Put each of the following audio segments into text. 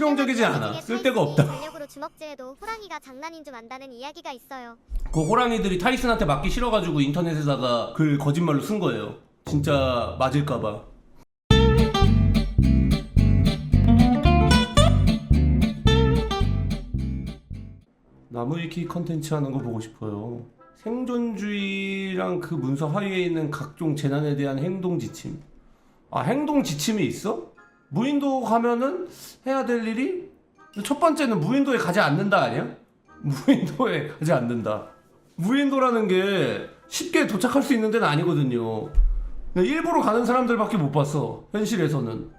실용적이지 않아. 쓸데가 없다. 전력으로 주먹질해도 호랑이가 장난인 줄 안다는 이야기가 있어요. 그 호랑이들이 타이슨한테 맞기 싫어가지고 인터넷에다가 글 거짓말로 쓴 거예요. 진짜 맞을까봐. 나무위키 컨텐츠 하는 거 보고 싶어요. 생존주의랑 그 문서 하위에 있는 각종 재난에 대한 행동 지침. 아, 행동 지침이 있어? 무인도 가면은 해야 될 일이? 첫 번째는 무인도에 가지 않는다 아니야? 무인도에 가지 않는다. 무인도라는 게 쉽게 도착할 수 있는 데는 아니거든요. 일부러 가는 사람들밖에 못 봤어. 현실에서는.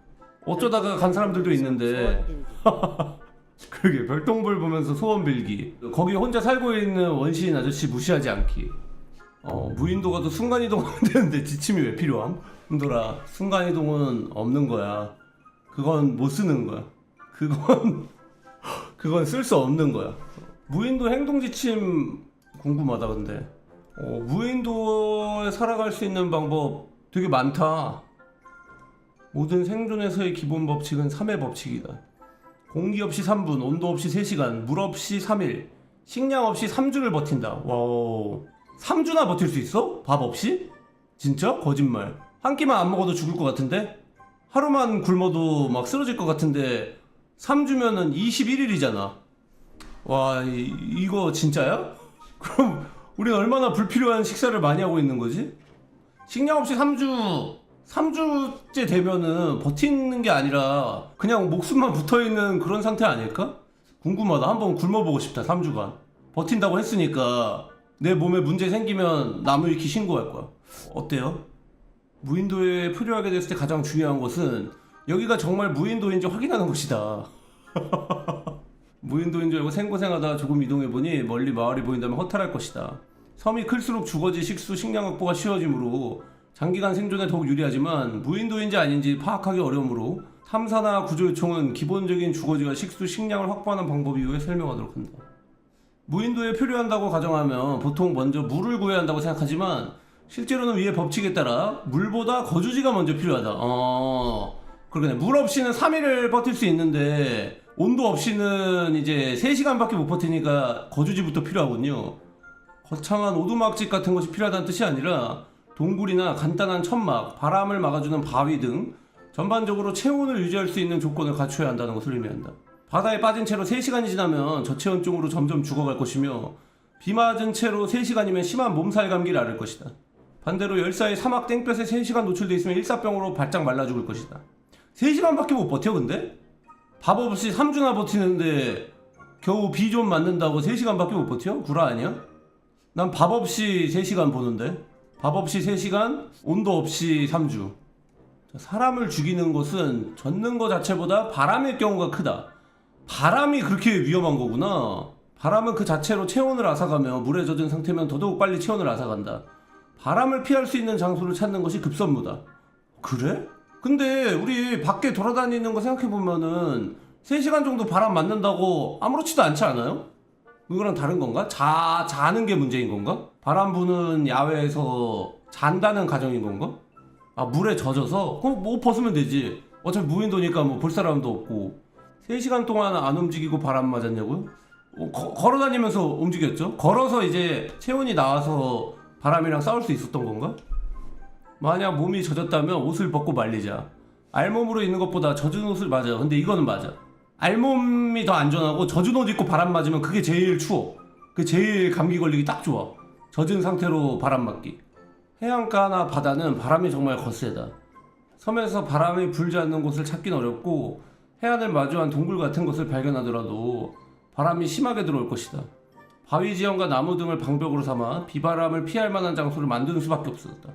어쩌다가 간 사람들도 있는데. 그러게, 별똥별 보면서 소원 빌기. 거기 혼자 살고 있는 원시인 아저씨 무시하지 않기. 무인도 가도 순간이동하면 되는데 지침이 왜 필요함? 흔들아, 순간이동은 없는 거야. 그건 못 쓰는 거야. 그건 쓸 수 없는 거야. 무인도 행동 지침 궁금하다 근데. 무인도에 살아갈 수 있는 방법 되게 많다. 모든 생존에서의 기본 법칙은 3의 법칙이다. 공기 없이 3분, 온도 없이 3시간, 물 없이 3일, 식량 없이 3주를 버틴다. 와우. 3주나 버틸 수 있어? 밥 없이? 진짜? 거짓말. 한 끼만 안 먹어도 죽을 것 같은데? 하루만 굶어도 막 쓰러질 것 같은데 3주면은 21일이잖아. 와, 이거 진짜야? 그럼 우린 얼마나 불필요한 식사를 많이 하고 있는 거지? 식량 없이 3주째 되면은 버티는 게 아니라 그냥 목숨만 붙어있는 그런 상태 아닐까? 궁금하다. 한번 굶어보고 싶다. 3주간 버틴다고 했으니까 내 몸에 문제 생기면 나무위키 신고할 거야. 어때요? 무인도에 표류하게 됐을 때 가장 중요한 것은 여기가 정말 무인도인지 확인하는 것이다. 무인도인 줄 알고 생고생하다 조금 이동해보니 멀리 마을이 보인다면 허탈할 것이다. 섬이 클수록 주거지, 식수, 식량 확보가 쉬워지므로 장기간 생존에 더욱 유리하지만 무인도인지 아닌지 파악하기 어려우므로 탐사나 구조 요청은 기본적인 주거지와 식수, 식량을 확보하는 방법 이후에 설명하도록 한다. 무인도에 표류한다고 가정하면 보통 먼저 물을 구해야 한다고 생각하지만 실제로는 위의 법칙에 따라 물보다 거주지가 먼저 필요하다. 그러네. 물 없이는 3일을 버틸 수 있는데 온도 없이는 이제 3시간밖에 못 버티니까 거주지부터 필요하군요. 거창한 오두막집 같은 것이 필요하다는 뜻이 아니라 동굴이나 간단한 천막, 바람을 막아주는 바위 등 전반적으로 체온을 유지할 수 있는 조건을 갖춰야 한다는 것을 의미한다. 바다에 빠진 채로 3시간이 지나면 저체온증으로 점점 죽어갈 것이며 비 맞은 채로 3시간이면 심한 몸살 감기를 앓을 것이다. 반대로 열사의 사막 땡볕에 3시간 노출돼 있으면 일사병으로 발작 말라 죽을 것이다. 3시간밖에 못 버텨 근데? 밥 없이 3주나 버티는데 겨우 비 좀 맞는다고 3시간밖에 못 버텨? 구라 아니야? 난 밥 없이 3시간 보는데? 밥 없이 3시간, 온도 없이 3주. 사람을 죽이는 것은 젖는 것 자체보다 바람일 경우가 크다. 바람이 그렇게 위험한 거구나. 바람은 그 자체로 체온을 앗아가며 물에 젖은 상태면 더더욱 빨리 체온을 앗아간다. 바람을 피할 수 있는 장소를 찾는 것이 급선무다. 그래? 근데 우리 밖에 돌아다니는 거 생각해보면은 3시간 정도 바람 맞는다고 아무렇지도 않지 않아요? 이거랑 다른 건가? 자는 게 문제인 건가? 바람 부는 야외에서 잔다는 가정인 건가? 아, 물에 젖어서? 그럼 뭐 벗으면 되지. 어차피 무인도니까 뭐 볼 사람도 없고. 3시간 동안 안 움직이고 바람 맞았냐고요? 걸어다니면서 움직였죠? 걸어서 이제 체온이 나와서 바람이랑 싸울 수 있었던 건가? 만약 몸이 젖었다면 옷을 벗고 말리자. 알몸으로 있는 것보다 젖은 옷을 맞아. 근데 이거는 맞아. 알몸이 더 안전하고 젖은 옷 입고 바람 맞으면 그게 제일 추워. 그게 제일 감기 걸리기 딱 좋아. 젖은 상태로 바람 맞기. 해안가나 바다는 바람이 정말 거세다. 섬에서 바람이 불지 않는 곳을 찾긴 어렵고 해안을 마주한 동굴 같은 것을 발견하더라도 바람이 심하게 들어올 것이다. 바위 지형과 나무 등을 방벽으로 삼아 비바람을 피할 만한 장소를 만드는 수밖에 없었다.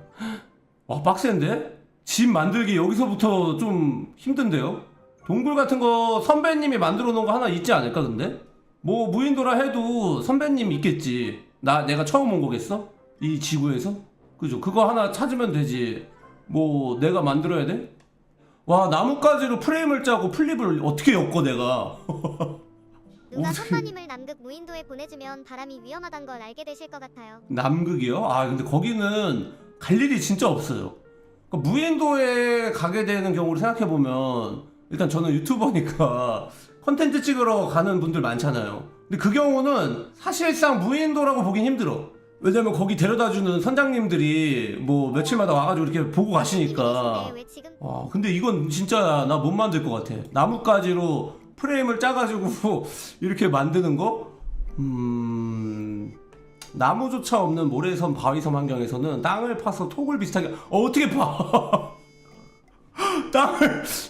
와, 빡센데? 집 만들기 여기서부터 좀 힘든데요? 동굴 같은 거 선배님이 만들어 놓은 거 하나 있지 않을까 근데? 뭐 무인도라 해도 선배님 있겠지. 내가 처음 온 거겠어? 이 지구에서? 그죠? 그거 하나 찾으면 되지. 뭐 내가 만들어야 돼? 와, 나뭇가지로 프레임을 짜고 플립을 어떻게 엮어 내가. 누가 선배님을 남극 무인도에 보내주면 바람이 위험하단 걸 알게 되실 것 같아요. 남극이요? 아, 근데 거기는 갈 일이 진짜 없어요. 무인도에 가게 되는 경우를 생각해보면 일단 저는 유튜버니까 컨텐츠 찍으러 가는 분들 많잖아요. 근데 그 경우는 사실상 무인도라고 보긴 힘들어. 왜냐면 거기 데려다주는 선장님들이 뭐 며칠마다 와가지고 이렇게 보고 가시니까. 왜 지금 근데 이건 진짜 나 못 만들 것 같아. 나뭇가지로 프레임을 짜가지고 이렇게 만드는 거? 나무조차 없는 모래섬, 바위섬 환경에서는 땅을 파서 톡을 비슷하게 어떻게 파?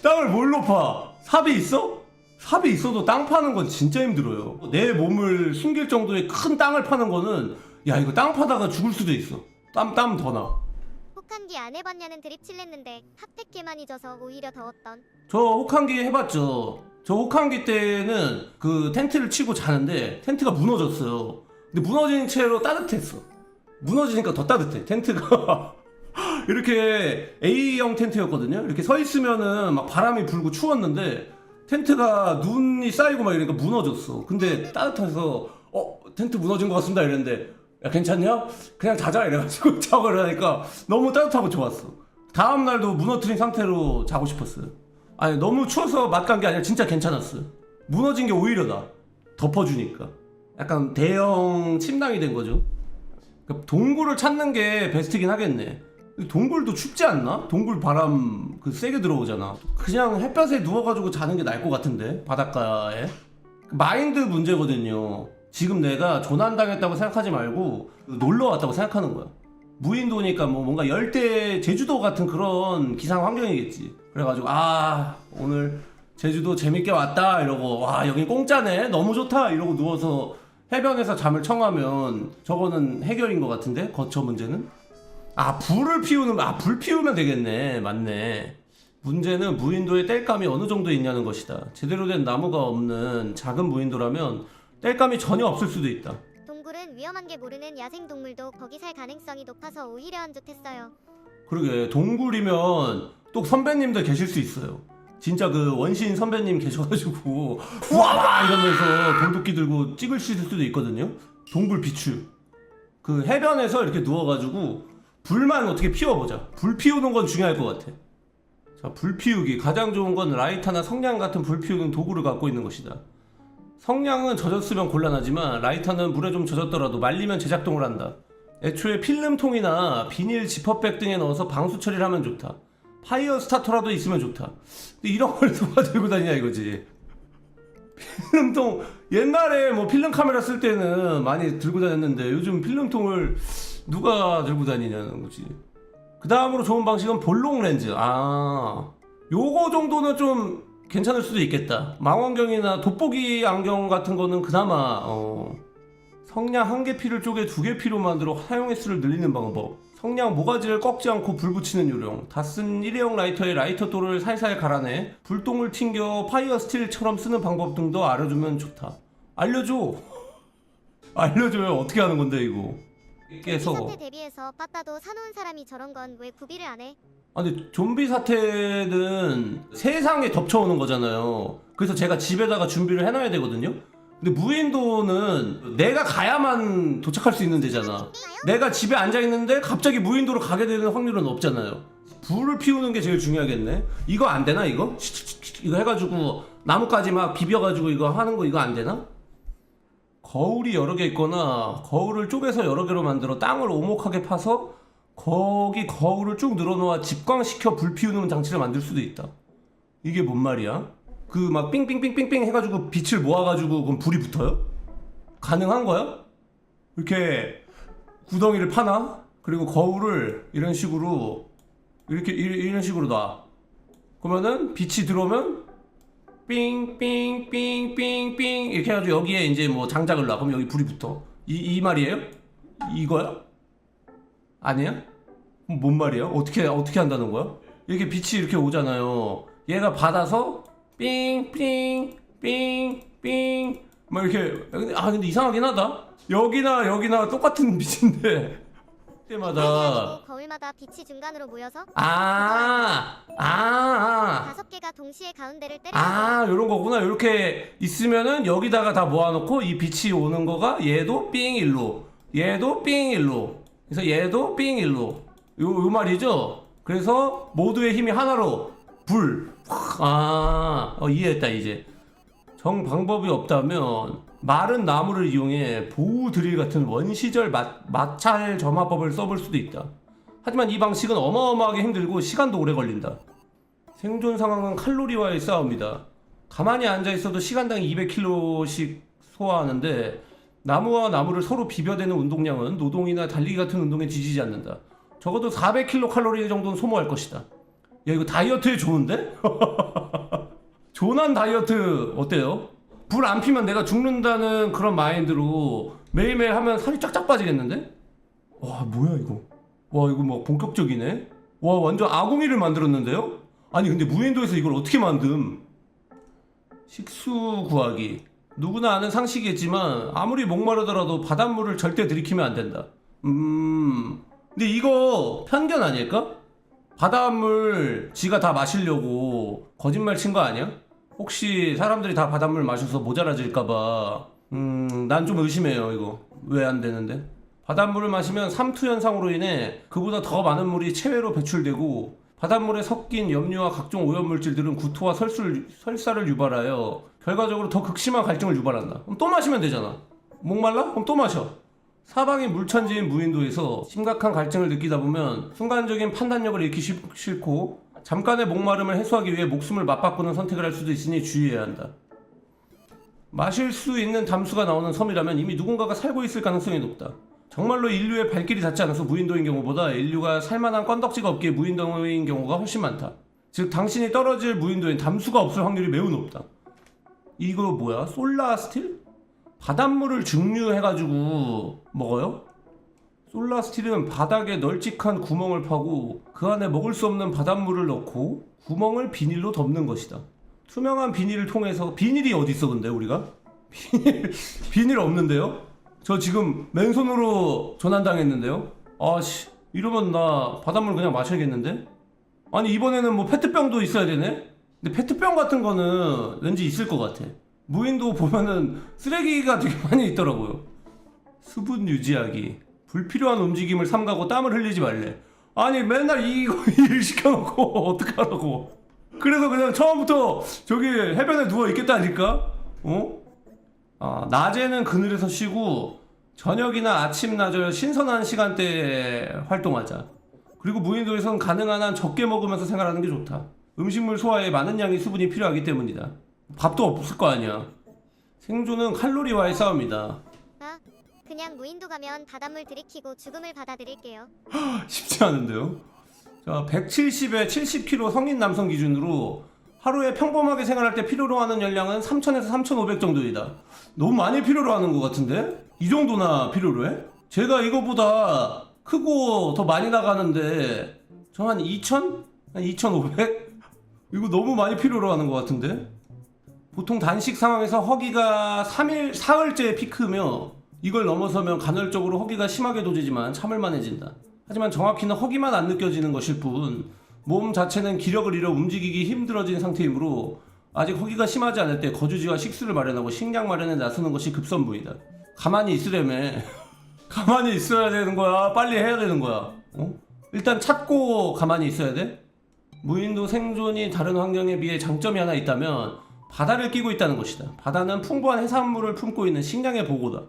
땅을 뭘로 파? 삽이 있어? 삽이 있어도 땅 파는 건 진짜 힘들어요. 내 몸을 숨길 정도의 큰 땅을 파는 거는 야 이거 땅 파다가 죽을 수도 있어. 땀 더 나. 혹한기 안 해봤냐는 드립 칠랬는데 핫팩 많이 져서 오히려 더웠던. 저 혹한기 해봤죠. 저 혹한기 때는 그 텐트를 치고 자는데 텐트가 무너졌어요. 근데 무너진 채로 따뜻했어. 무너지니까 더 따뜻해. 텐트가 이렇게 A형 텐트였거든요. 이렇게 서 있으면은 막 바람이 불고 추웠는데 텐트가 눈이 쌓이고 막 이러니까 무너졌어. 근데 따뜻해서 텐트 무너진 것 같습니다 이랬는데 야 괜찮냐? 그냥 자자 이래가지고 자고 이러니까 너무 따뜻하고 좋았어. 다음날도 무너뜨린 상태로 자고 싶었어요. 아니 너무 추워서 맛 간 게 아니라 진짜 괜찮았어요. 무너진 게 오히려 나. 덮어주니까. 약간 대형 침낭이 된 거죠. 그러니까 동굴을 찾는 게 베스트긴 하겠네. 동굴도 춥지 않나? 동굴 바람 그 세게 들어오잖아. 그냥 햇볕에 누워가지고 자는 게 나을 것 같은데 바닷가에. 마인드 문제거든요. 지금 내가 조난당했다고 생각하지 말고 놀러 왔다고 생각하는 거야. 무인도니까 뭐 뭔가 열대 제주도 같은 그런 기상 환경이겠지. 그래가지고 오늘 제주도 재밌게 왔다 이러고 와 여긴 공짜네 너무 좋다 이러고 누워서 해변에서 잠을 청하면 저거는 해결인 것 같은데 거처 문제는. 불을 피우는 불 피우면 되겠네. 맞네. 문제는 무인도에 땔감이 어느 정도 있냐는 것이다. 제대로 된 나무가 없는 작은 무인도라면 땔감이 전혀 없을 수도 있다. 동굴은 위험한 게 모르는 야생 동물도 거기 살 가능성이 높아서 오히려 안 좋댔어요. 그러게 동굴이면 또 선배님들 계실 수 있어요. 진짜 그 원시인 선배님 계셔가지고 우와 이러면서 돌도끼 들고 찍을 수도 있거든요. 동굴 비추. 그 해변에서 이렇게 누워가지고 불만 어떻게 피워보자. 불 피우는 건 중요할 것 같아. 자, 불 피우기 가장 좋은 건 라이터나 성냥 같은 불 피우는 도구를 갖고 있는 것이다. 성냥은 젖었으면 곤란하지만 라이터는 물에 좀 젖었더라도 말리면 제작동을 한다. 애초에 필름통이나 비닐 지퍼백 등에 넣어서 방수 처리를 하면 좋다. 파이어 스타터라도 있으면 좋다. 근데 이런 걸 누가 들고 다니냐 이거지. 필름통 옛날에 뭐 필름 카메라 쓸 때는 많이 들고 다녔는데 요즘 필름통을 누가 들고 다니냐는 거지. 그 다음으로 좋은 방식은 볼록 렌즈. 요거 정도는 좀 괜찮을 수도 있겠다. 망원경이나 돋보기 안경 같은 거는 그나마 성냥 한 개 피를 쪼개 두 개 피로 만들어 사용 횟수를 늘리는 방법. 성냥 모가지를 꺾지 않고 불 붙이는 요령. 다 쓴 일회용 라이터에 라이터 돌을 살살 갈아내 불똥을 튕겨 파이어 스틸처럼 쓰는 방법 등도 알려주면 좋다. 알려줘요. 어떻게 하는 건데 이거. 깨서. 사태 대비해서 빠따도 사놓은 사람이 저런 건 왜 구비를 안 해? 근데 좀비 사태는 세상에 덮쳐오는 거잖아요. 그래서 제가 집에다가 준비를 해놔야 되거든요. 근데 무인도는 내가 가야만 도착할 수 있는 데잖아. 내가 집에 앉아있는데 갑자기 무인도로 가게 되는 확률은 없잖아요. 불을 피우는 게 제일 중요하겠네. 이거 안 되나 이거? 이거 해가지고 나뭇가지 막 비벼가지고 이거 하는 거 이거 안 되나? 거울이 여러 개 있거나 거울을 쪼개서 여러 개로 만들어 땅을 오목하게 파서 거기 거울을 쭉 늘어놓아 집광시켜 불 피우는 장치를 만들 수도 있다. 이게 뭔 말이야? 그 막 삥삥삥삥삥 해가지고 빛을 모아가지고 그럼 불이 붙어요? 가능한 거야? 이렇게 구덩이를 파나? 그리고 거울을 이런 식으로 이런 식으로 놔. 그러면은 빛이 들어오면 삥삥삥삥삥 이렇게 해가지고 여기에 이제 뭐 장작을 놔. 그럼 여기 불이 붙어. 이 말이에요? 이거야? 아니야? 뭔 말이야? 어떻게 한다는 거야? 이렇게 빛이 이렇게 오잖아요. 얘가 받아서 삥삥 삥삥 막 이렇게. 근데 이상하긴 하다. 여기나 똑같은 빛인데 때마다 거울마다 빛이 중간으로 모여서 5개가 동시에 가운데를 때려. 요런 거구나. 요렇게 있으면은 여기다가 다 모아놓고 이 빛이 오는 거가 얘도 삥 일로 얘도 삥 일로 그래서 얘도 삥 일로 요 말이죠. 그래서 모두의 힘이 하나로 불. 이해했다 이제. 정 방법이 없다면 마른 나무를 이용해 보우 드릴 같은 원시절 마찰 점화법을 써볼 수도 있다. 하지만 이 방식은 어마어마하게 힘들고 시간도 오래 걸린다. 생존 상황은 칼로리와의 싸움이다. 가만히 앉아 있어도 시간당 200kcal씩 소화하는데 나무와 나무를 서로 비벼대는 운동량은 노동이나 달리기 같은 운동에 지지지 않는다. 적어도 400kcal 정도는 소모할 것이다. 야, 이거 다이어트에 좋은데? 조난 다이어트 어때요? 불 안 피면 내가 죽는다는 그런 마인드로 매일매일 하면 살이 쫙쫙 빠지겠는데? 와, 뭐야 이거? 와, 이거 뭐 본격적이네? 와, 완전 아궁이를 만들었는데요? 아니 근데 무인도에서 이걸 어떻게 만듦? 식수 구하기. 누구나 아는 상식이겠지만 아무리 목마르더라도 바닷물을 절대 들이키면 안 된다. 근데 이거 편견 아닐까? 바닷물 지가 다 마시려고 거짓말 친 거 아니야? 혹시 사람들이 다 바닷물 마셔서 모자라질까봐 난 좀 의심해요. 이거 왜 안 되는데? 바닷물을 마시면 삼투 현상으로 인해 그보다 더 많은 물이 체외로 배출되고 바닷물에 섞인 염류와 각종 오염물질들은 구토와 설사를 유발하여 결과적으로 더 극심한 갈증을 유발한다. 그럼 또 마시면 되잖아. 목말라? 그럼 또 마셔. 사방이 물천지인 무인도에서 심각한 갈증을 느끼다 보면 순간적인 판단력을 잃기 싫고 잠깐의 목마름을 해소하기 위해 목숨을 맞바꾸는 선택을 할 수도 있으니 주의해야 한다. 마실 수 있는 담수가 나오는 섬이라면 이미 누군가가 살고 있을 가능성이 높다. 정말로 인류의 발길이 닿지 않아서 무인도인 경우보다 인류가 살만한 건덕지가 없기에 무인도인 경우가 훨씬 많다. 즉 당신이 떨어질 무인도엔 담수가 없을 확률이 매우 높다. 이거 뭐야? 솔라 스틸? 바닷물을 증류해가지고 먹어요? 솔라 스틸은 바닥에 널찍한 구멍을 파고 그 안에 먹을 수 없는 바닷물을 넣고 구멍을 비닐로 덮는 것이다. 투명한 비닐을 통해서 비닐이 어디 있어 근데 우리가? 비닐 없는데요? 저 지금 맨손으로 조난당했는데요? 아씨 이러면 나 바닷물 그냥 마셔야겠는데? 아니 이번에는 뭐 페트병도 있어야 되네? 근데 페트병 같은 거는 왠지 있을 것 같아. 무인도 보면은 쓰레기가 되게 많이 있더라고요. 수분 유지하기. 불필요한 움직임을 삼가고 땀을 흘리지 말래. 아니 맨날 이거 일 시켜놓고 어떡하라고. 그래서 그냥 처음부터 저기 해변에 누워 있겠다니까? 어? 아, 낮에는 그늘에서 쉬고 저녁이나 아침 낮을 신선한 시간대에 활동하자. 그리고 무인도에선 가능한 한 적게 먹으면서 생활하는 게 좋다. 음식물 소화에 많은 양의 수분이 필요하기 때문이다. 밥도 없을 거 아니야. 생존은 칼로리와의 싸움이다. 아, 그냥 무인도 가면 바닷물 들이키고 죽음을 받아들일게요. 쉽지 않은데요? 자, 170에 70kg 성인 남성 기준으로 하루에 평범하게 생활할 때 필요로 하는 열량은 3000에서 3500 정도이다. 너무 많이 필요로 하는 것 같은데? 이 정도나 필요로 해? 제가 이거보다 크고 더 많이 나가는데 저 한 2000? 한 2500? 이거 너무 많이 필요로 하는 것 같은데? 보통 단식 상황에서 허기가 3일, 사흘째 피크며 이걸 넘어서면 간헐적으로 허기가 심하게 도지지만 참을만해진다. 하지만 정확히는 허기만 안 느껴지는 것일 뿐 몸 자체는 기력을 잃어 움직이기 힘들어진 상태이므로 아직 허기가 심하지 않을 때 거주지와 식수를 마련하고 식량 마련에 나서는 것이 급선무이다. 가만히 있으려며 가만히 있어야 되는 거야? 빨리 해야 되는 거야? 어? 일단 찾고 가만히 있어야 돼? 무인도 생존이 다른 환경에 비해 장점이 하나 있다면 바다를 끼고 있다는 것이다. 바다는 풍부한 해산물을 품고 있는 식량의 보고다.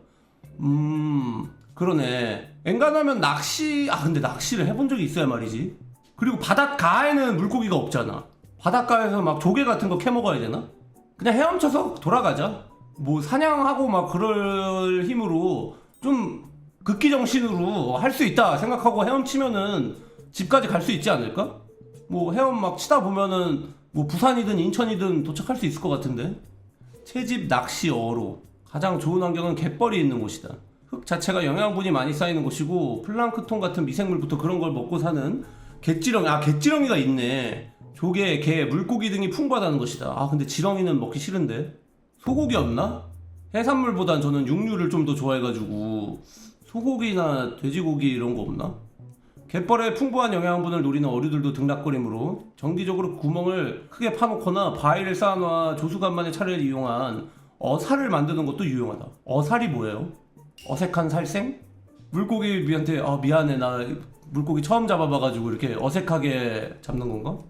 그러네. 엔간하면 낚시... 근데 낚시를 해본 적이 있어야 말이지. 그리고 바닷가에는 물고기가 없잖아. 바닷가에서 막 조개 같은 거 캐먹어야 되나? 그냥 헤엄쳐서 돌아가자. 뭐 사냥하고 막 그럴 힘으로 좀 극기정신으로 할 수 있다 생각하고 헤엄치면은 집까지 갈 수 있지 않을까? 뭐 헤엄 막 치다 보면은 뭐 부산이든 인천이든 도착할 수 있을 것 같은데. 채집 낚시 어로 가장 좋은 환경은 갯벌이 있는 곳이다. 흙 자체가 영양분이 많이 쌓이는 곳이고 플랑크톤 같은 미생물부터 그런 걸 먹고 사는 갯지렁이, 갯지렁이가 있네. 조개, 게, 물고기 등이 풍부하다는 것이다. 근데 지렁이는 먹기 싫은데. 소고기 없나? 해산물보단 저는 육류를 좀 더 좋아해가지고 소고기나 돼지고기 이런 거 없나? 갯벌에 풍부한 영양분을 노리는 어류들도 등락거리므로 정기적으로 구멍을 크게 파놓거나 바위를 쌓아놔 조수간만의 차를 이용한 어살을 만드는 것도 유용하다. 어살이 뭐예요? 어색한 살생? 물고기한테 미안해 나 물고기 처음 잡아봐가지고 이렇게 어색하게 잡는 건가?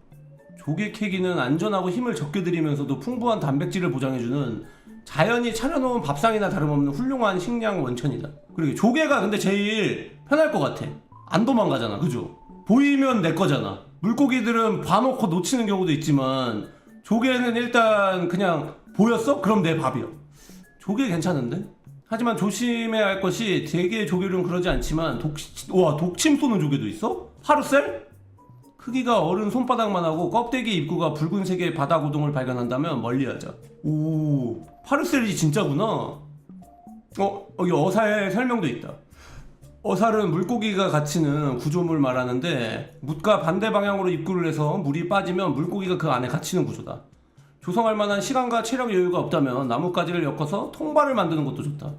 조개 캐기는 안전하고 힘을 적게 들이면서도 풍부한 단백질을 보장해주는 자연이 차려놓은 밥상이나 다름없는 훌륭한 식량 원천이다. 그리고 조개가 근데 제일 편할 것 같아. 안 도망가잖아, 그죠? 보이면 내 거잖아. 물고기들은 봐놓고 놓치는 경우도 있지만 조개는 일단 그냥 보였어? 그럼 내 밥이야. 조개 괜찮은데? 하지만 조심해야 할 것이 대개 조개는 그러지 않지만 독침 쏘는 조개도 있어? 하루셀? 크기가 어른 손바닥만 하고 껍데기 입구가 붉은색의 바다 고동을 발견한다면 멀리하자. 오, 파르셀이 진짜구나. 여기 어사의 설명도 있다. 어살은 물고기가 갇히는 구조물 말하는데 묻과 반대 방향으로 입구를 해서 물이 빠지면 물고기가 그 안에 갇히는 구조다. 조성할 만한 시간과 체력 여유가 없다면 나뭇가지를 엮어서 통발을 만드는 것도 좋다.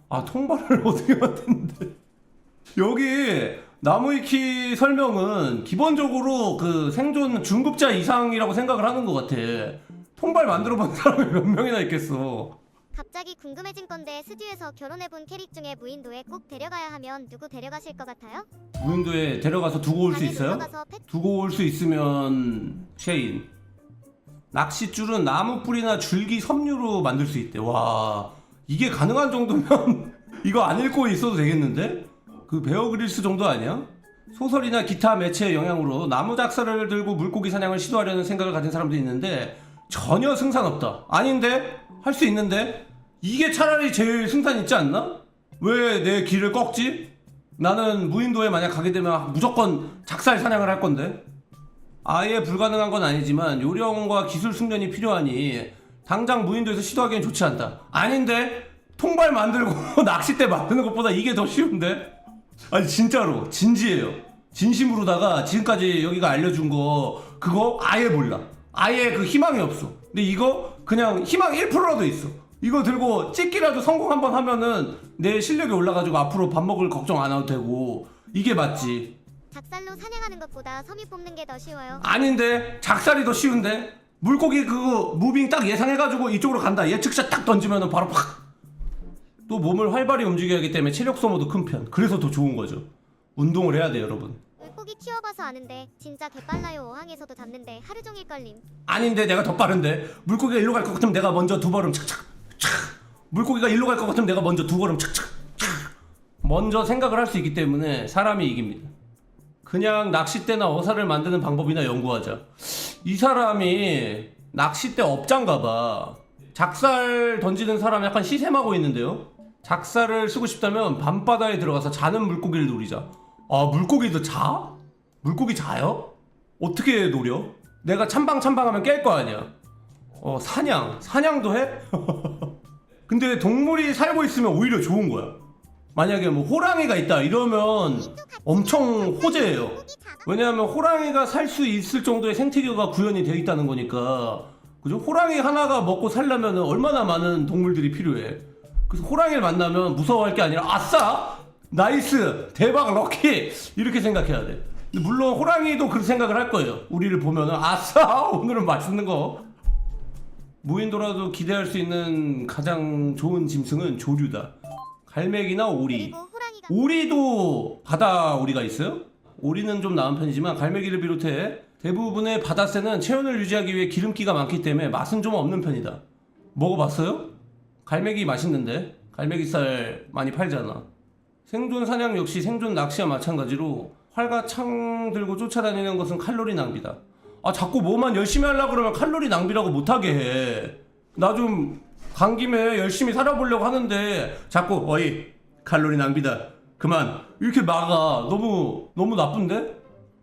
아, 통발을 어떻게 만드는데? 여기 나무위키 설명은 기본적으로 그 생존 중급자 이상이라고 생각을 하는 것 같아. 통발 만들어 본 사람이 몇 명이나 있겠어. 갑자기 궁금해진 건데 스튜에서 결혼해본 캐릭 중에 무인도에 꼭 데려가야 하면 누구 데려가실 것 같아요? 무인도에 데려가서 두고 올 수 방에 있어요? 놀러가서 펫 두고 올 수 있으면 셰인. 낚싯줄은 나무 뿌리나 줄기 섬유로 만들 수 있대. 와, 이게 가능한 정도면 이거 안 읽고 있어도 되겠는데? 그 베어 그릴스 정도 아니야? 소설이나 기타 매체의 영향으로 나무 작사를 들고 물고기 사냥을 시도하려는 생각을 가진 사람도 있는데 전혀 승산 없다. 아닌데? 할 수 있는데? 이게 차라리 제일 승산 있지 않나? 왜 내 길을 꺾지? 나는 무인도에 만약 가게 되면 무조건 작살 사냥을 할 건데. 아예 불가능한 건 아니지만 요령과 기술 숙련이 필요하니 당장 무인도에서 시도하기엔 좋지 않다. 아닌데? 통발 만들고 낚싯대 만드는 것보다 이게 더 쉬운데? 아니 진짜로 진지해요. 진심으로다가 지금까지 여기가 알려준 거 그거 아예 몰라. 아예 그 희망이 없어. 근데 이거 그냥 희망 1%라도 있어. 이거 들고 찍기라도 성공 한번 하면은 내 실력이 올라가지고 앞으로 밥 먹을 걱정 안 해도 되고 이게 맞지. 작살로 사냥하는 것보다 섬유 뽑는 게 더 쉬워요. 아닌데 작살이 더 쉬운데. 물고기 그거 무빙 딱 예상해가지고 이쪽으로 간다. 예측샷 딱 던지면은 바로 팍. 또 몸을 활발히 움직여야 하기 때문에 체력 소모도 큰 편. 그래서 더 좋은 거죠. 운동을 해야 돼요 여러분. 물고기 키워봐서 아는데 진짜 개빨라요. 어항에서도 잡는데 하루 종일 걸림. 아닌데 내가 더 빠른데. 물고기가 일로 갈 것 같으면 내가 먼저 두 걸음 착착 착. 물고기가 일로 갈 것 같으면 내가 먼저 두 걸음 착착 착. 먼저 생각을 할 수 있기 때문에 사람이 이깁니다. 그냥 낚싯대나 어사를 만드는 방법이나 연구하자. 이 사람이 낚싯대 업자인가봐. 작살 던지는 사람 약간 시샘하고 있는데요. 작살을 쓰고 싶다면 밤바다에 들어가서 자는 물고기를 노리자. 아, 물고기도 자? 물고기 자요? 어떻게 노려? 내가 찬방찬방하면 깰 거 아니야. 사냥도 해? 근데 동물이 살고 있으면 오히려 좋은 거야. 만약에 뭐 호랑이가 있다 이러면 엄청 호재예요. 왜냐하면 호랑이가 살 수 있을 정도의 생태계가 구현이 되어 있다는 거니까. 그죠? 호랑이 하나가 먹고 살려면 얼마나 많은 동물들이 필요해. 그래서 호랑이를 만나면 무서워할 게 아니라 아싸! 나이스! 대박 럭키! 이렇게 생각해야 돼. 근데 물론 호랑이도 그렇게 생각을 할 거예요. 우리를 보면은 아싸! 오늘은 맛있는 거. 무인도라도 기대할 수 있는 가장 좋은 짐승은 조류다. 갈매기나 오리. 그리고 호랑이가 오리도 바다 오리가 있어요? 오리는 좀 나은 편이지만 갈매기를 비롯해 대부분의 바다새는 체온을 유지하기 위해 기름기가 많기 때문에 맛은 좀 없는 편이다. 먹어봤어요? 갈매기 맛있는데? 갈매기살 많이 팔잖아. 생존 사냥 역시 생존 낚시와 마찬가지로 활과 창 들고 쫓아다니는 것은 칼로리 낭비다. 아, 자꾸 뭐만 열심히 하려고 그러면 칼로리 낭비라고 못하게 해. 나 좀 간 김에 열심히 살아보려고 하는데 자꾸 어이 칼로리 낭비다 그만 이렇게 막아. 너무 나쁜데?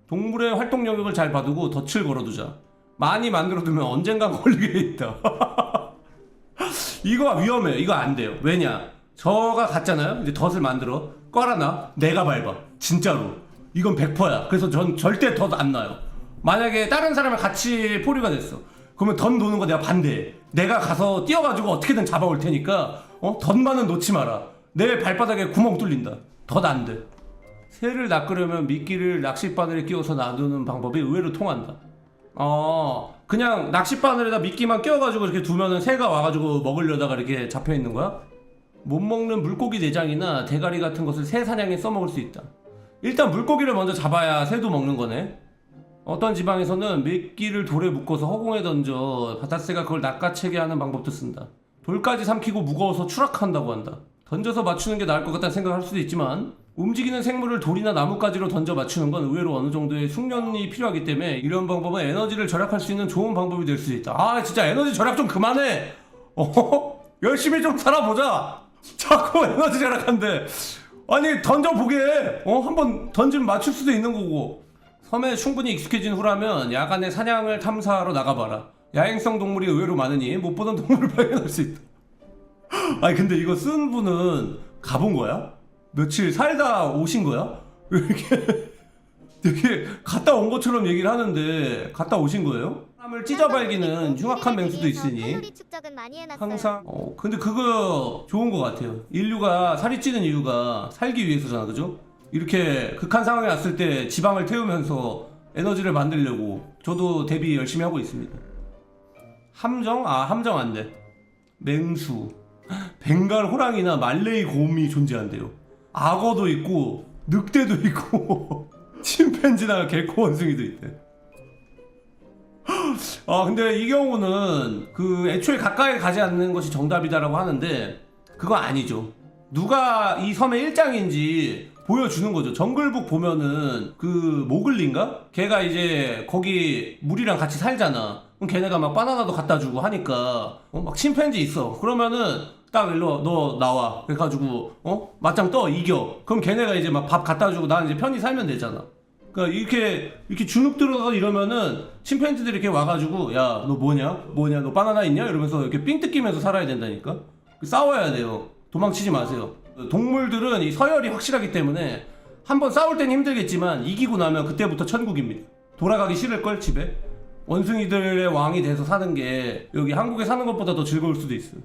동물의 활동 영역을 잘 봐두고 덫을 걸어두자. 많이 만들어두면 언젠간 걸리게 있다. 이거 위험해. 이거 안 돼요. 왜냐? 저가 갔잖아요. 이제 덫을 만들어 깔아놔. 내가 밟아. 진짜로. 이건 100%야. 그래서 전 절대 덫 안 놔요. 만약에 다른 사람을 같이 포류가 됐어. 그러면 덫 놓는 거 내가 반대해. 내가 가서 뛰어가지고 어떻게든 잡아올 테니까 덫만은 놓지 마라. 내 발바닥에 구멍 뚫린다. 덫 안 돼. 새를 낚으려면 미끼를 낚싯바늘에 끼워서 놔두는 방법이 의외로 통한다. 그냥 낚싯바늘에다 미끼만 끼워가지고 이렇게 두면은 새가 와가지고 먹으려다가 이렇게 잡혀있는 거야? 못 먹는 물고기 내장이나 대가리 같은 것을 새 사냥에 써먹을 수 있다. 일단 물고기를 먼저 잡아야 새도 먹는 거네. 어떤 지방에서는 미끼를 돌에 묶어서 허공에 던져 바닷새가 그걸 낚아채게 하는 방법도 쓴다. 돌까지 삼키고 무거워서 추락한다고 한다. 던져서 맞추는 게 나을 것 같다는 생각을 할 수도 있지만 움직이는 생물을 돌이나 나뭇가지로 던져 맞추는 건 의외로 어느 정도의 숙련이 필요하기 때문에 이런 방법은 에너지를 절약할 수 있는 좋은 방법이 될 수도 있다. 아 진짜 에너지 절약 좀 그만해. 열심히 좀 살아보자. 자꾸 에너지 절약한데 아니 던져보게 해. 한번 던지면 맞출 수도 있는 거고. 섬에 충분히 익숙해진 후라면 야간에 사냥을 탐사하러 나가봐라. 야행성 동물이 의외로 많으니 못 보던 동물을 발견할 수 있다. 아니 근데 이거 쓴 분은 가본 거야? 며칠 살다 오신 거야? 왜 이렇게 되게 갔다 온 것처럼 얘기를 하는데 갔다 오신 거예요? 사람을 찢어발기는 흉악한 맹수도 있으니 칼로리 축적은 많이 해놨어요. 항상 근데 그거 좋은 것 같아요. 인류가 살이 찌는 이유가 살기 위해서잖아, 그죠? 이렇게 극한 상황에 왔을 때 지방을 태우면서 에너지를 만들려고 저도 대비 열심히 하고 있습니다. 함정? 함정 안 돼. 맹수, 벵갈 호랑이나 말레이 곰이 존재한대요. 악어도 있고 늑대도 있고 침팬지나 개코 원숭이도 있대. 근데 이 경우는 그 애초에 가까이 가지 않는 것이 정답이다라고 하는데 그거 아니죠. 누가 이 섬의 일장인지 보여주는 거죠. 정글북 보면은 그 모글린가? 걔가 이제 거기 물이랑 같이 살잖아. 그럼 걔네가 막 바나나도 갖다 주고 하니까 막 침팬지 있어. 그러면은 딱 일로 너 나와. 그래가지고 맞짱 떠 이겨. 그럼 걔네가 이제 막 밥 갖다 주고 나는 이제 편히 살면 되잖아. 그러니까 이렇게 주눅 들어서 이러면은 침팬지들이 이렇게 와가지고 야 너 뭐냐 너 바나나 있냐 이러면서 이렇게 삥 뜯기면서 살아야 된다니까. 싸워야 돼요. 도망치지 마세요. 동물들은 이 서열이 확실하기 때문에 한번 싸울 땐 힘들겠지만 이기고 나면 그때부터 천국입니다. 돌아가기 싫을걸 집에. 원숭이들의 왕이 돼서 사는 게 여기 한국에 사는 것보다 더 즐거울 수도 있어요.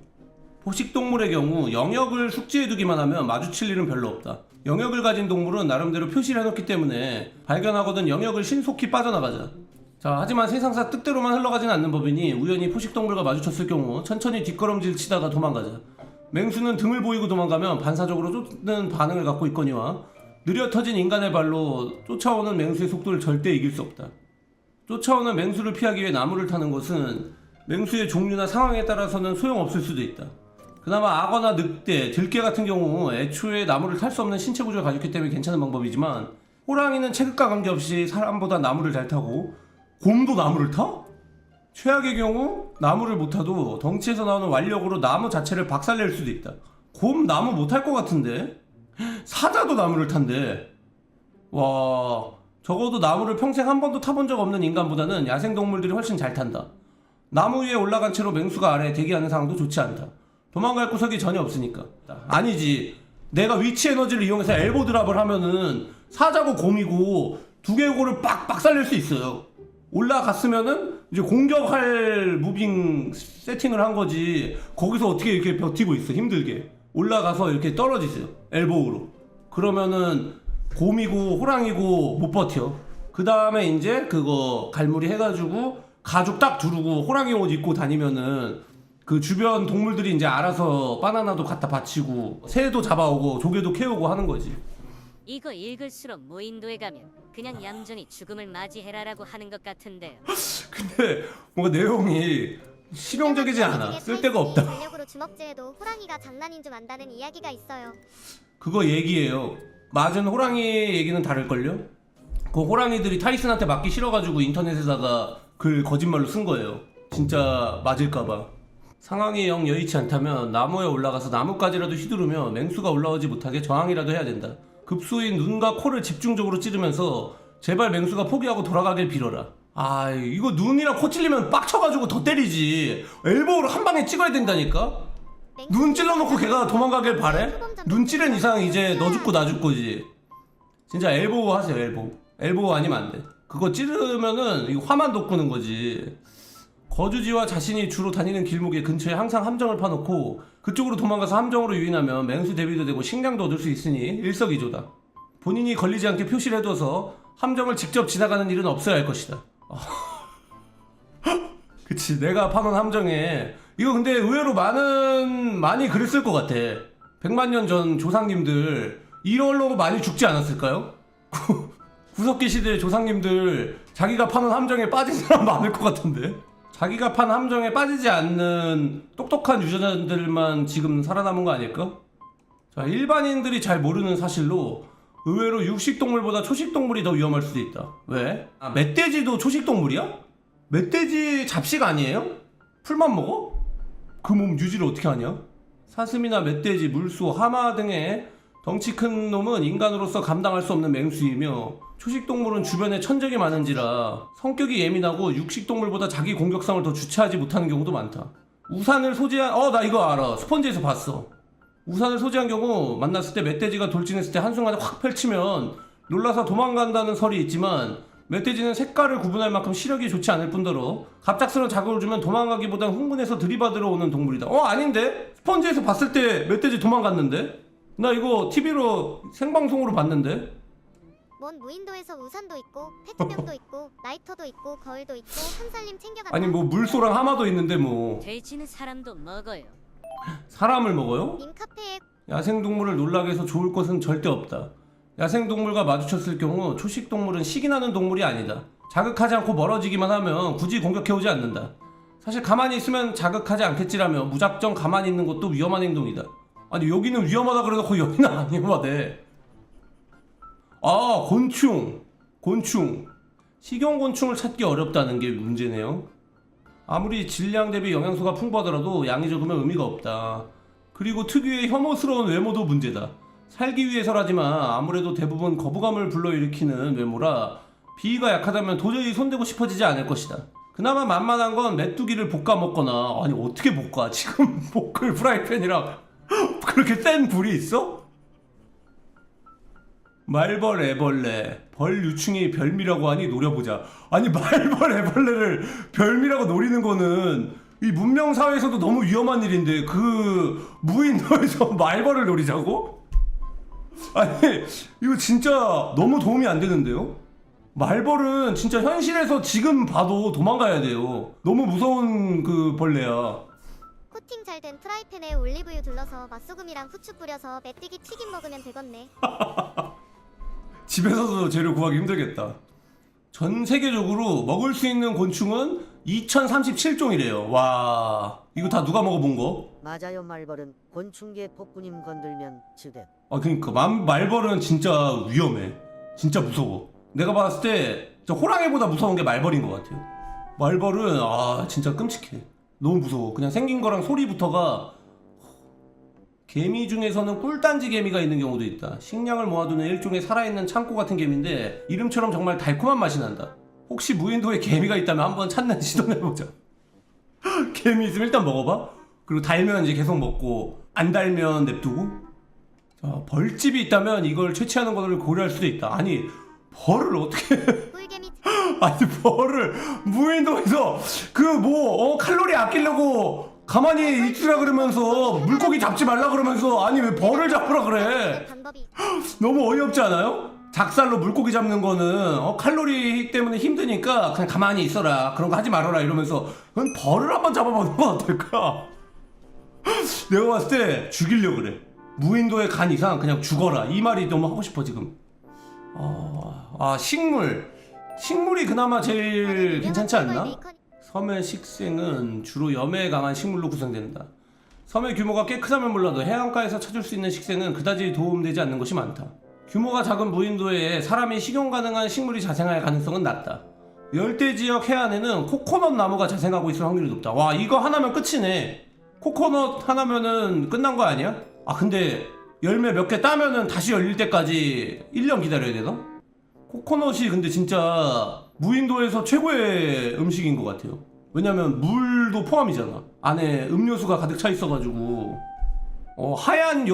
포식동물의 경우 영역을 숙지해두기만 하면 마주칠 일은 별로 없다. 영역을 가진 동물은 나름대로 표시를 해놓기 때문에 발견하거든 영역을 신속히 빠져나가자. 자, 하지만 세상사 뜻대로만 흘러가진 않는 법이니 우연히 포식동물과 마주쳤을 경우 천천히 뒷걸음질 치다가 도망가자. 맹수는 등을 보이고 도망가면 반사적으로 쫓는 반응을 갖고 있거니와 느려 터진 인간의 발로 쫓아오는 맹수의 속도를 절대 이길 수 없다. 쫓아오는 맹수를 피하기 위해 나무를 타는 것은 맹수의 종류나 상황에 따라서는 소용없을 수도 있다. 그나마 악어나 늑대, 들개 같은 경우 애초에 나무를 탈 수 없는 신체 구조를 가졌기 때문에 괜찮은 방법이지만 호랑이는 체급과 관계없이 사람보다 나무를 잘 타고 곰도 나무를 타? 최악의 경우 나무를 못 타도 덩치에서 나오는 완력으로 나무 자체를 박살낼 수도 있다. 곰 나무 못 탈 것 같은데? 사자도 나무를 탄대. 와, 적어도 나무를 평생 한 번도 타본 적 없는 인간보다는 야생동물들이 훨씬 잘 탄다. 나무 위에 올라간 채로 맹수가 아래에 대기하는 상황도 좋지 않다. 도망갈 구석이 전혀 없으니까. 아니지, 내가 위치 에너지를 이용해서 엘보 드랍을 하면은 사자고 곰이고 두 개의 골을 빡빡 살릴 수 있어요. 올라갔으면은 이제 공격할 무빙 세팅을 한 거지. 거기서 어떻게 이렇게 버티고 있어, 힘들게. 올라가서 이렇게 떨어지세요, 엘보우로. 그러면은 곰이고 호랑이고 못 버텨. 그 다음에 이제 그거 갈무리 해가지고 가죽 딱 두르고 호랑이 옷 입고 다니면은 그 주변 동물들이 이제 알아서 바나나도 갖다 바치고 새도 잡아오고 조개도 캐오고 하는 거지. 이거 읽을수록 무인도에 가면 그냥 얌전히 죽음을 맞이해라라고 하는 것 같은데요. 근데 뭔가 내용이 실용적이지 않아. 쓸데가 없다. 전력으로 주먹질해도 호랑이가 장난인 줄 안다는 이야기가 있어요. 그거 얘기예요. 맞은 호랑이 얘기는 다를걸요? 그 호랑이들이 타이슨한테 맞기 싫어가지고 인터넷에다가 글 거짓말로 쓴 거예요. 진짜 맞을까봐. 상황이 영 여의치 않다면 나무에 올라가서 나뭇가지라도 휘두르며 맹수가 올라오지 못하게 저항이라도 해야 된다. 급소인 눈과 코를 집중적으로 찌르면서 제발 맹수가 포기하고 돌아가길 빌어라. 이거 눈이랑 코 찔리면 빡쳐가지고 더 때리지. 엘보우로 한 방에 찍어야 된다니까? 눈 찔러놓고 걔가 도망가길 바래? 눈 찌른 이상 이제 너 죽고 나 죽고지. 진짜 엘보우 하세요, 엘보우. 엘보우 아니면 안 돼. 그거 찌르면은 이거 화만 돋구는 거지. 거주지와 자신이 주로 다니는 길목에 근처에 항상 함정을 파놓고 그쪽으로 도망가서 함정으로 유인하면 맹수 대비도 되고 식량도 얻을 수 있으니 일석이조다. 본인이 걸리지 않게 표시를 해둬서 함정을 직접 지나가는 일은 없어야 할 것이다. 그치, 내가 파놓은 함정에 이거 근데 의외로 많이 그랬을 것 같아. 100만 년 전 조상님들 이걸로 많이 죽지 않았을까요? 구석기 시대 조상님들 자기가 파는 함정에 빠진 사람 많을 것 같은데. 자기가 판 함정에 빠지지 않는 똑똑한 유저들만 지금 살아남은 거 아닐까? 자, 일반인들이 잘 모르는 사실로 의외로 육식동물보다 초식동물이 더 위험할 수도 있다. 왜? 아, 멧돼지도 초식동물이야? 멧돼지 잡식 아니에요? 풀만 먹어? 그 몸 유지를 어떻게 하냐? 사슴이나 멧돼지, 물소, 하마 등의 덩치 큰 놈은 인간으로서 감당할 수 없는 맹수이며 초식동물은 주변에 천적이 많은지라 성격이 예민하고 육식동물보다 자기 공격성을 더 주체하지 못하는 경우도 많다. 우산을 소지한 나 이거 알아. 스펀지에서 봤어. 우산을 소지한 경우 만났을 때 멧돼지가 돌진했을 때 한순간에 확 펼치면 놀라서 도망간다는 설이 있지만 멧돼지는 색깔을 구분할 만큼 시력이 좋지 않을 뿐더러 갑작스러운 자극을 주면 도망가기보단 흥분해서 들이받으러 오는 동물이다. 아닌데? 스펀지에서 봤을 때 멧돼지 도망갔는데? 나 이거 TV로 생방송으로 봤는데? 뭔 무인도에서 우산도 있고 페트병도 있고 라이터도 있고 거울도 있고 한살림 챙겨간다. 아니 뭐 물소랑 하마도 있는데 뭐 돼지는 사람도 먹어요. 사람을 먹어요? 님 카페에 야생동물을 놀라게 해서 좋을 것은 절대 없다. 야생동물과 마주쳤을 경우 초식동물은 식이 나는 동물이 아니다. 자극하지 않고 멀어지기만 하면 굳이 공격해오지 않는다. 사실 가만히 있으면 자극하지 않겠지라며 무작정 가만히 있는 것도 위험한 행동이다. 아니 여기는 위험하다 그래놓고 여기는 안 위험하대. 아, 곤충 식용곤충을 찾기 어렵다는 게 문제네요. 아무리 질량 대비 영양소가 풍부하더라도 양이 적으면 의미가 없다. 그리고 특유의 혐오스러운 외모도 문제다. 살기 위해서라지만 아무래도 대부분 거부감을 불러일으키는 외모라 비위가 약하다면 도저히 손대고 싶어지지 않을 것이다. 그나마 만만한 건 메뚜기를 볶아 먹거나, 아니 어떻게 볶아? 지금 볶을 프라이팬이랑 그렇게 센 불이 있어? 말벌 애벌레 벌 유충이 별미라고 하니 노려보자. 아니 말벌 애벌레를 별미라고 노리는 거는 이 문명사회에서도 너무 위험한 일인데 그 무인도에서 말벌을 노리자고? 아니 이거 진짜 너무 도움이 안 되는데요? 말벌은 진짜 현실에서 지금 봐도 도망가야 돼요. 너무 무서운 그 벌레야. 코팅 잘 된 프라이팬에 올리브유 둘러서 맛소금이랑 후추 뿌려서 메뚜기 튀김 먹으면 되겠네. 집에서도 재료 구하기 힘들겠다. 전 세계적으로 먹을 수 있는 곤충은 2037종이래요. 와, 이거 다 누가 먹어본 거? 맞아요. 말벌은 곤충계 폭군님 건들면 즉대. 그러니까 말벌은 진짜 위험해. 진짜 무서워. 내가 봤을 때 저 호랑이보다 무서운 게 말벌인 것 같아요. 말벌은 진짜 끔찍해. 너무 무서워. 그냥 생긴 거랑 소리부터가. 개미 중에서는 꿀단지 개미가 있는 경우도 있다. 식량을 모아두는 일종의 살아있는 창고 같은 개미인데 이름처럼 정말 달콤한 맛이 난다. 혹시 무인도에 개미가 있다면 한번 찾는 시도해보자. 개미 있으면 일단 먹어봐. 그리고 달면 이제 계속 먹고 안 달면 냅두고. 자, 벌집이 있다면 이걸 채취하는 것을 고려할 수도 있다. 아니 벌을 어떻게 꿀개미 아니 벌을 무인도에서 칼로리 아끼려고 가만히 있으라 그러면서 물고기 잡지 말라 그러면서 아니 왜 벌을 잡으라 그래. 방법이 너무 어이없지 않아요? 작살로 물고기 잡는 거는 칼로리 때문에 힘드니까 그냥 가만히 있어라, 그런 거 하지 말아라 이러면서 그건 벌을 한번 잡아보는 건 어떨까? 내가 봤을 때 죽이려고 그래. 무인도에 간 이상 그냥 죽어라, 이 말이 너무 하고 싶어 지금. 식물이 그나마 제일 괜찮지 않나? 섬의 식생은 주로 염해에 강한 식물로 구성된다. 섬의 규모가 꽤 크다면 몰라도 해안가에서 찾을 수 있는 식생은 그다지 도움되지 않는 것이 많다. 규모가 작은 무인도에 사람이 식용 가능한 식물이 자생할 가능성은 낮다. 열대지역 해안에는 코코넛 나무가 자생하고 있을 확률이 높다. 와, 이거 하나면 끝이네. 코코넛 하나면은 끝난 거 아니야? 근데 열매 몇 개 따면은 다시 열릴 때까지 1년 기다려야 되나? 코코넛이 근데 진짜 무인도에서 최고의 음식인 것 같아요. 왜냐면 물도 포함이잖아. 안에 음료수가 가득 차 있어가지고. 하얀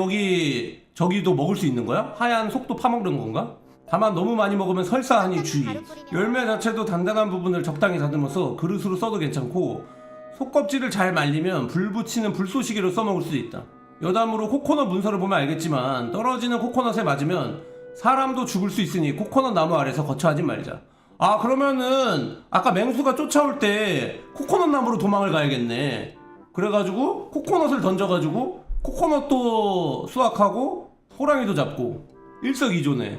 저기도 먹을 수 있는 거야? 하얀 속도 파먹는 건가? 다만 너무 많이 먹으면 설사하니 주의. 열매 자체도 단단한 부분을 적당히 다듬어서 그릇으로 써도 괜찮고, 속껍질을 잘 말리면 불 붙이는 불쏘시개로 써먹을 수도 있다. 여담으로 코코넛 문서를 보면 알겠지만 떨어지는 코코넛에 맞으면 사람도 죽을 수 있으니 코코넛 나무 아래서 거처하지 말자. 그러면은 아까 맹수가 쫓아올 때 코코넛 나무로 도망을 가야겠네. 그래가지고 코코넛을 던져가지고 코코넛도 수확하고 호랑이도 잡고 일석이조네.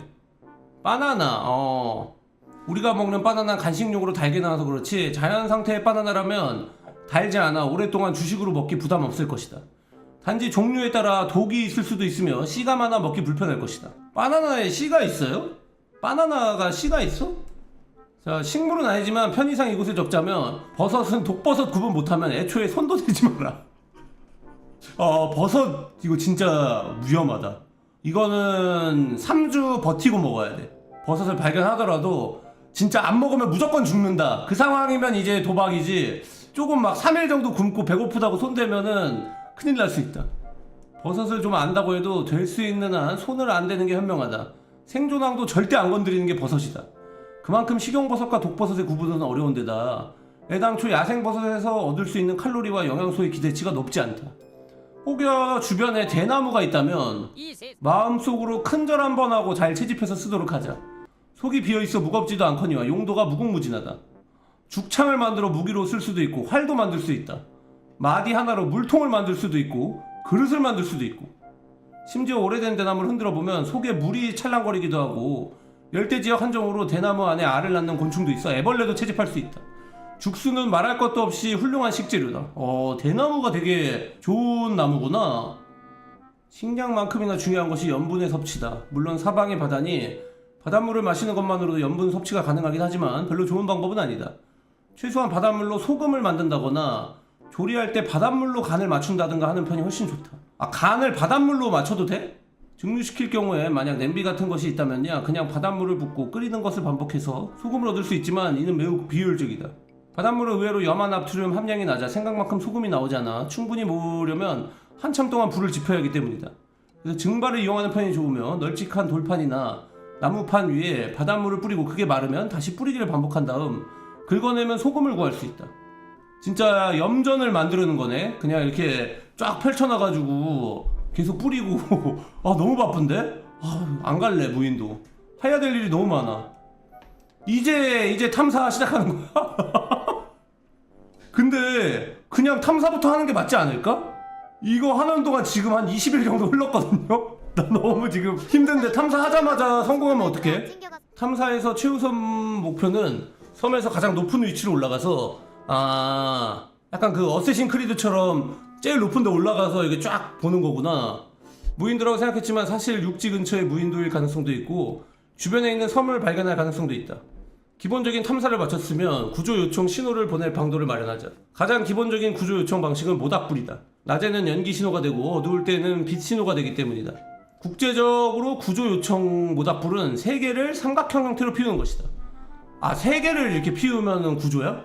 바나나 우리가 먹는 바나나 간식용으로 달게 나와서 그렇지 자연 상태의 바나나라면 달지 않아 오랫동안 주식으로 먹기 부담 없을 것이다. 단지 종류에 따라 독이 있을 수도 있으며 씨가 많아 먹기 불편할 것이다. 바나나에 씨가 있어요? 바나나가 씨가 있어? 자, 식물은 아니지만 편의상 이곳에 적자면 버섯은 독버섯 구분 못하면 애초에 손도 대지 마라. 버섯 이거 진짜 위험하다. 이거는 3주 버티고 먹어야 돼. 버섯을 발견하더라도 진짜 안 먹으면 무조건 죽는다. 그 상황이면 이제 도박이지. 조금 막 3일 정도 굶고 배고프다고 손대면은 큰일 날 수 있다. 버섯을 좀 안다고 해도 될 수 있는 한 손을 안 대는 게 현명하다. 생존왕도 절대 안 건드리는 게 버섯이다. 그만큼 식용버섯과 독버섯의 구분은 어려운 데다 애당초 야생버섯에서 얻을 수 있는 칼로리와 영양소의 기대치가 높지 않다. 혹여 주변에 대나무가 있다면 마음속으로 큰절 한번 하고 잘 채집해서 쓰도록 하자. 속이 비어있어 무겁지도 않거니와 용도가 무궁무진하다. 죽창을 만들어 무기로 쓸 수도 있고 활도 만들 수 있다. 마디 하나로 물통을 만들 수도 있고 그릇을 만들 수도 있고 심지어 오래된 대나무를 흔들어 보면 속에 물이 찰랑거리기도 하고 열대지역 한정으로 대나무 안에 알을 낳는 곤충도 있어 애벌레도 채집할 수 있다. 죽수는 말할 것도 없이 훌륭한 식재료다. 대나무가 되게 좋은 나무구나. 식량만큼이나 중요한 것이 염분의 섭취다. 물론 사방의 바다니 바닷물을 마시는 것만으로도 염분 섭취가 가능하긴 하지만 별로 좋은 방법은 아니다. 최소한 바닷물로 소금을 만든다거나 조리할 때 바닷물로 간을 맞춘다든가 하는 편이 훨씬 좋다. 간을 바닷물로 맞춰도 돼? 증류시킬 경우에 만약 냄비 같은 것이 있다면야 그냥 바닷물을 붓고 끓이는 것을 반복해서 소금을 얻을 수 있지만 이는 매우 비효율적이다. 바닷물은 의외로 염화 나트륨 함량이 낮아 생각만큼 소금이 나오지 않아 충분히 모으려면 한참 동안 불을 지펴야 하기 때문이다. 그래서 증발을 이용하는 편이 좋으며 널찍한 돌판이나 나무판 위에 바닷물을 뿌리고 그게 마르면 다시 뿌리기를 반복한 다음 긁어내면 소금을 구할 수 있다. 진짜 염전을 만드는 거네. 그냥 이렇게 쫙 펼쳐놔가지고 계속 뿌리고 너무 바쁜데? 안 갈래 무인도. 해야 될 일이 너무 많아. 이제 탐사 시작하는 거야? 근데 그냥 탐사부터 하는 게 맞지 않을까? 이거 하는 동안 지금 한 20일 정도 흘렀거든요? 나 너무 지금 힘든데 탐사하자마자 성공하면 어떡해? 챙겨가. 탐사에서 최우선 목표는 섬에서 가장 높은 위치로 올라가서 약간 그 어쌔신 크리드처럼 제일 높은 데 올라가서 이게 쫙 보는 거구나. 무인도라고 생각했지만 사실 육지 근처에 무인도일 가능성도 있고 주변에 있는 섬을 발견할 가능성도 있다. 기본적인 탐사를 마쳤으면 구조 요청 신호를 보낼 방도를 마련하자. 가장 기본적인 구조 요청 방식은 모닥불이다. 낮에는 연기 신호가 되고 어두울 때는 빛 신호가 되기 때문이다. 국제적으로 구조 요청 모닥불은 3개를 삼각형 형태로 피우는 것이다. 3개를 이렇게 피우면 구조야?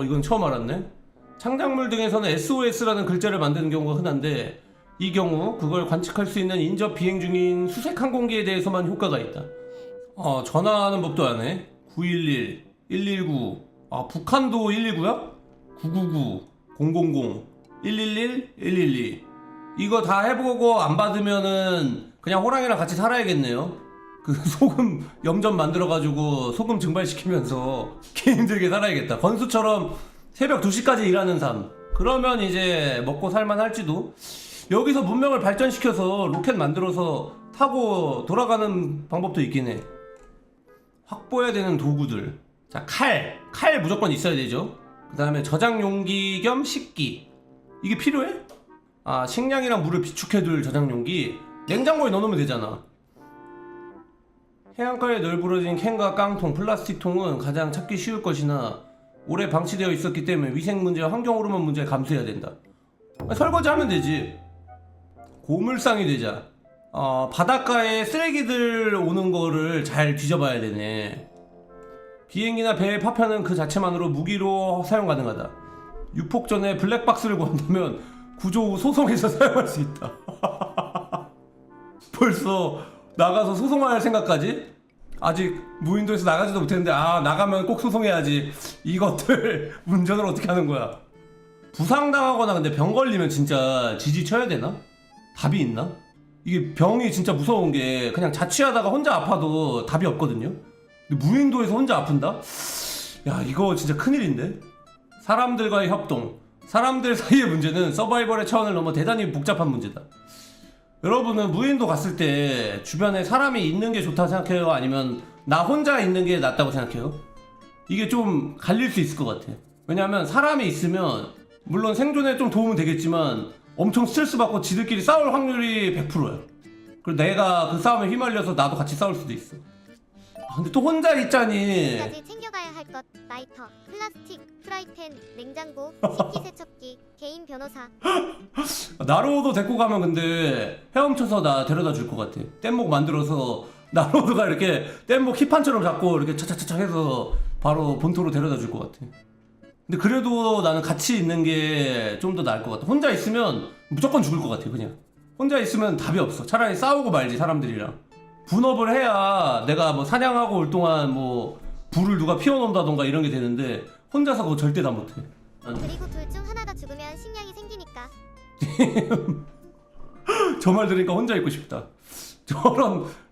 이건 처음 알았네. 창작물 등에서는 SOS라는 글자를 만드는 경우가 흔한데 이 경우 그걸 관측할 수 있는 인접 비행 중인 수색 항공기에 대해서만 효과가 있다. 전화하는 법도 안 해. 911, 119. 북한도 119야? 999, 000, 111, 112. 이거 다 해보고 안 받으면은 그냥 호랑이랑 같이 살아야겠네요. 그 소금 염전 만들어가지고 소금 증발시키면서 힘들게 살아야겠다. 건수처럼 새벽 2시까지 일하는 삶. 그러면 이제 먹고 살만 할지도. 여기서 문명을 발전시켜서 로켓 만들어서 타고 돌아가는 방법도 있긴 해. 확보해야 되는 도구들. 자, 칼 무조건 있어야 되죠. 그 다음에 저장 용기 겸 식기. 이게 필요해? 식량이랑 물을 비축해둘 저장 용기. 냉장고에 넣어놓으면 되잖아. 해안가에 널브러진 캔과 깡통, 플라스틱 통은 가장 찾기 쉬울 것이나 오래 방치되어 있었기 때문에 위생 문제와 환경 호르몬 문제를 감수해야 된다. 설거지하면 되지. 고물상이 되자. 바닷가에 쓰레기들 오는 거를 잘 뒤져봐야 되네. 비행기나 배의 파편은 그 자체만으로 무기로 사용 가능하다. 유폭 전에 블랙박스를 구한다면 구조 후 소송해서 사용할 수 있다. 벌써 나가서 소송할 생각까지? 아직 무인도에서 나가지도 못했는데 나가면 꼭 소송해야지. 이것들 운전을 어떻게 하는 거야? 부상당하거나 근데 병 걸리면 진짜 지지쳐야 되나? 답이 있나? 이게 병이 진짜 무서운 게 그냥 자취하다가 혼자 아파도 답이 없거든요. 근데 무인도에서 혼자 아픈다? 야, 이거 진짜 큰일인데? 사람들과의 협동, 사람들 사이의 문제는 서바이벌의 차원을 넘어 대단히 복잡한 문제다. 여러분은 무인도 갔을 때 주변에 사람이 있는 게 좋다 생각해요? 아니면 나 혼자 있는 게 낫다고 생각해요. 이게 좀 갈릴 수 있을 것 같아. 왜냐하면 사람이 있으면 물론 생존에 좀 도움은 되겠지만 엄청 스트레스 받고 지들끼리 싸울 확률이 100%야. 그리고 내가 그 싸움에 휘말려서 나도 같이 싸울 수도 있어. 근데 또 혼자 있자니. 까지 챙겨가야 할 것: 라이터, 플라스틱, 프라이팬, 냉장고, 식기세척기, 개인 변호사. 나로도 데리고 가면 근데 헤엄쳐서 나 데려다 줄 것 같아. 뗏목 만들어서 나로드가 이렇게 뗏목 키판처럼 잡고 이렇게 차차차차 해서 바로 본토로 데려다 줄 것 같아. 근데 그래도 나는 같이 있는 게 좀 더 나을 것 같아. 혼자 있으면 무조건 죽을 것 같아. 그냥 혼자 있으면 답이 없어. 차라리 싸우고 말지 사람들이랑. 분업을 해야 내가 뭐 사냥하고 올 동안 뭐 불을 누가 피워놓는다던가 이런 게 되는데 혼자서 그거 절대 다 못해. 그리고 둘 중 하나가 죽으면 식량이 생기니까. 저 말 들으니까 혼자 있고 싶다.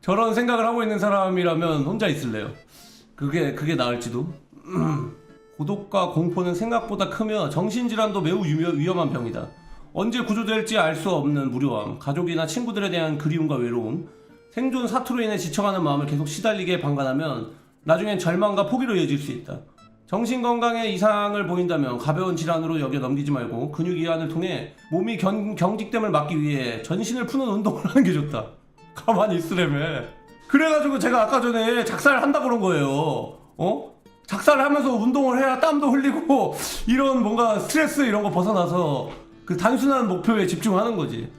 저런 생각을 하고 있는 사람이라면 혼자 있을래요. 그게 나을지도. 고독과 공포는 생각보다 크며 정신질환도 매우 위험한 병이다. 언제 구조될지 알 수 없는 무료함, 가족이나 친구들에 대한 그리움과 외로움, 생존 사투로 인해 지쳐가는 마음을 계속 시달리게 방관하면 나중엔 절망과 포기로 이어질 수 있다. 정신건강에 이상을 보인다면 가벼운 질환으로 여겨 넘기지 말고 근육이완을 통해 몸이 경직됨을 막기 위해 전신을 푸는 운동을 하는 게 좋다. 가만히 있으래매. 그래가지고 제가 아까 전에 작살한다 그런 거예요. 작살을 하면서 운동을 해야 땀도 흘리고 이런 뭔가 스트레스 이런 거 벗어나서 그 단순한 목표에 집중하는 거지.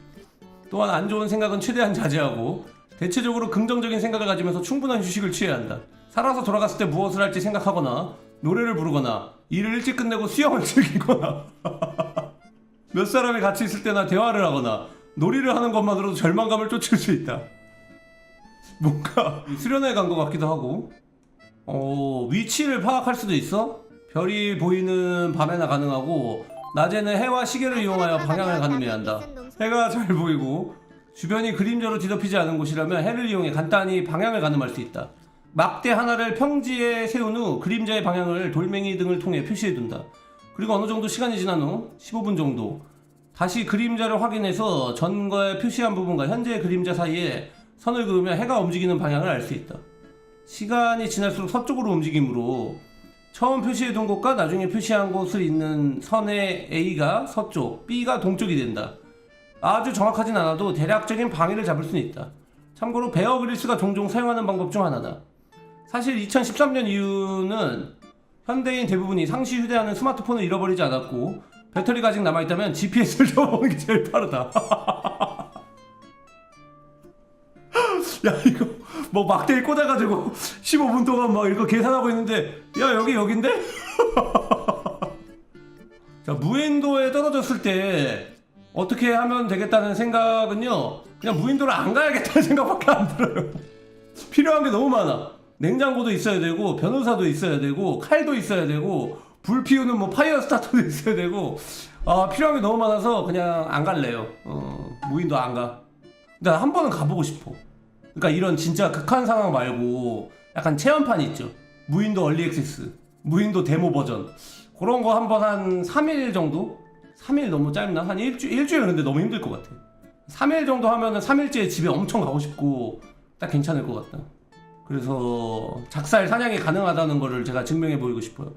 또한 안 좋은 생각은 최대한 자제하고 대체적으로 긍정적인 생각을 가지면서 충분한 휴식을 취해야 한다. 살아서 돌아갔을 때 무엇을 할지 생각하거나 노래를 부르거나 일을 일찍 끝내고 수영을 즐기거나 몇 사람이 같이 있을 때나 대화를 하거나 놀이를 하는 것만으로도 절망감을 쫓을 수 있다. 뭔가 수련회 간 것 같기도 하고. 위치를 파악할 수도 있어? 별이 보이는 밤에나 가능하고 낮에는 해와 시계를 이용하여 방향을 가늠해야 한다. 해가 잘 보이고 주변이 그림자로 뒤덮이지 않은 곳이라면 해를 이용해 간단히 방향을 가늠할 수 있다. 막대 하나를 평지에 세운 후 그림자의 방향을 돌멩이 등을 통해 표시해둔다. 그리고 어느 정도 시간이 지난 후 15분 정도 다시 그림자를 확인해서 전거에 표시한 부분과 현재의 그림자 사이에 선을 그으면 해가 움직이는 방향을 알 수 있다. 시간이 지날수록 서쪽으로 움직이므로 처음 표시해둔 곳과 나중에 표시한 곳을 있는 선의 A가 서쪽, B가 동쪽이 된다. 아주 정확하진 않아도 대략적인 방위를 잡을 수는 있다. 참고로 베어 그릴스가 종종 사용하는 방법 중 하나다. 사실 2013년 이후는 현대인 대부분이 상시 휴대하는 스마트폰을 잃어버리지 않았고 배터리가 아직 남아있다면 GPS를 접어보는 게 제일 빠르다. 야 이거 뭐 막대에 꽂아가지고 15분 동안 막 이거 계산하고 있는데 야 여긴데? 자 무인도에 떨어졌을 때 어떻게 하면 되겠다는 생각은요 그냥 무인도를 안 가야겠다는 생각밖에 안 들어요. 필요한 게 너무 많아. 냉장고도 있어야 되고 변호사도 있어야 되고 칼도 있어야 되고 불 피우는 뭐 파이어 스타터도 있어야 되고 필요한 게 너무 많아서 그냥 안 갈래요. 무인도 안 가. 근데 한 번은 가보고 싶어. 그러니까 이런 진짜 극한 상황 말고 약간 체험판 있죠. 무인도 얼리 액세스, 무인도 데모 버전 그런 거 한번 한 3일 정도? 3일 너무 짧나? 한 일주일 근데 너무 힘들 것 같아. 3일 정도 하면은 3일째 집에 엄청 가고 싶고 딱 괜찮을 것 같다. 그래서 작살 사냥이 가능하다는 거를 제가 증명해 보이고 싶어요.